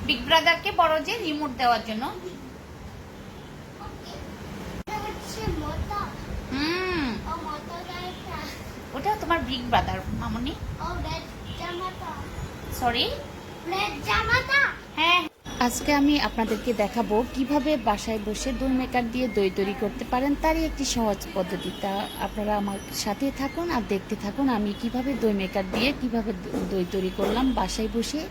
Big ব্রাদারকে বড় যে remote দেওয়ার জন্য। ওটা তোমার বিগ ব্রাদার মামনি। সরি, হ্যাঁ। আজকে আমি আপনাদেরকে দেখাবো কিভাবে বাসায় বসে দই মেকার দিয়ে দই তৈরি করতে পারেন, তারই একটি সহজ পদ্ধতি। তা আপনারা আমার সাথে থাকুন আর দেখতে থাকুন আমি কিভাবে দই মেকার দিয়ে কিভাবে দই তৈরি করলাম বাসায় বসে।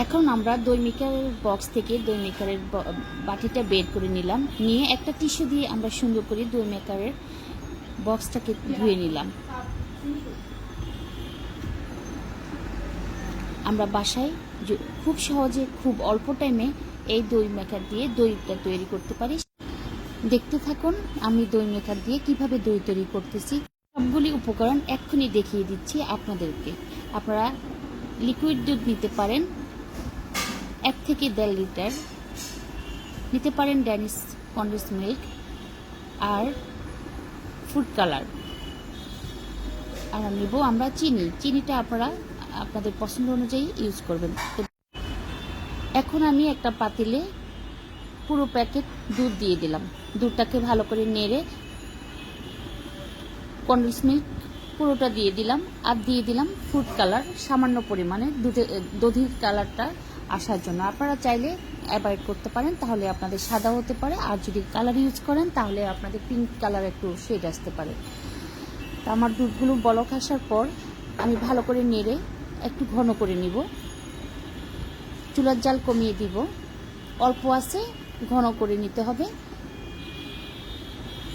এখন আমরা দই মেকারের বক্স থেকে দই মেকারের বাটিটা বের করে নিলাম, নিয়ে একটা টিস্যু দিয়ে আমরা সুন্দর করে দই মেকারের বক্সটাকে ধুয়ে নিলাম। আমরা বাসায় খুব সহজে খুব অল্প টাইমে এই দই মেকার দিয়ে দইটা তৈরি করতে পারি। দেখতে থাকুন আমি দই মেকার দিয়ে কিভাবে দই তৈরি করতেছি। সবগুলি উপকরণ এক্ষুনি দেখিয়ে দিচ্ছি আপনাদেরকে। আপনারা লিকুইড দুধ নিতে পারেন 1 থেকে 1.5 লিটার, নিতে পারেন ড্যানিশ কন্ডেন্স মিল্ক আর ফুড কালার, আর নিব আমরা চিনিটা আপনারা আপনাদের পছন্দ অনুযায়ী ইউজ করবেন। এখন আমি একটা পাতিলে পুরো প্যাকেট দুধ দিয়ে দিলাম। দুধটাকে ভালো করে নেড়ে কন্ডেন্স মিল্ক পুরোটা দিয়ে দিলাম, আর দিয়ে দিলাম ফুড কালার সামান্য পরিমাণে, দধির কালারটা আসার জন্য। আপনারা চাইলে অ্যাভয়েড করতে পারেন, তাহলে আপনাদের সাদা হতে পারে, আর যদি কালার ইউজ করেন তাহলে আপনাদের পিঙ্ক কালার একটু শেড আসতে পারে। তা আমার দুধগুলো বলক আসার পর আমি ভালো করে নেড়ে একটু ঘন করে নিব। চুলার জাল কমিয়ে দিব, অল্প আছে ঘন করে নিতে হবে।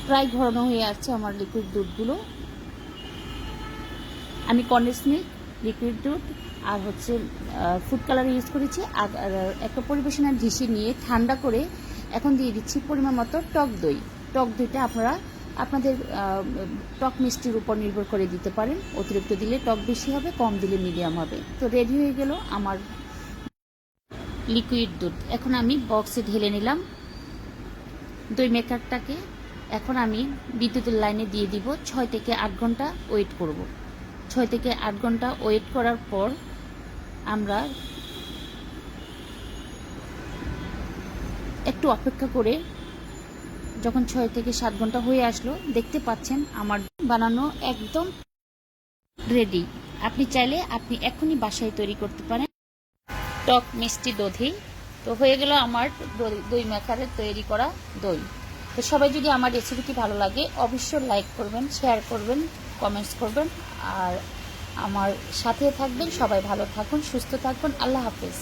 প্রায় ঘন হয়ে আসছে আমার লিকুইড দুধগুলো। আমি কন্ডেন্স মিল্ক, লিকুইড দুধ আর ফুড কালার ইউজ করেছি। আর একটা পরিবেশনের ঢিসি নিয়ে ঠান্ডা করে এখন দিয়ে দিচ্ছি পরিমাণ মতো টক দই। টক দইটা আপনারা আপনাদের টক মিষ্টির উপর নির্ভর করে দিতে পারেন। অতিরিক্ত দিলে টক বেশি হবে, কম দিলে মিডিয়াম হবে। তো রেডি হয়ে গেল আমার লিকুইড দুধ। এখন আমি বক্সে ঢেলে নিলাম দই মেকারটাকে। এখন আমি বিদ্যুতের লাইনে দিয়ে দিব। 6 থেকে 8 ঘন্টা ওয়েট করব। 6 থেকে 8 ঘন্টা ওয়েট করার পর আমরা একটু অপেক্ষা করে যখন 6 থেকে 7 ঘন্টা হয়ে আসলো, দেখতে পাচ্ছেন আমার বানানো একদম রেডি। আপনি চাইলে আপনি এখনই বাসায় তৈরি করতে পারেন টক মিষ্টি দধি। তো হয়ে গেল আমার দই মেকারের তৈরি করা দই। তো সবাই যদি আমার রেসিপিটি ভালো লাগে অবশ্যই লাইক করবেন, শেয়ার করবেন, কমেন্টস করবেন, আর আমার সাথে থাকবেন। সবাই ভালো থাকুন, সুস্থ থাকুন। আল্লাহ হাফেজ।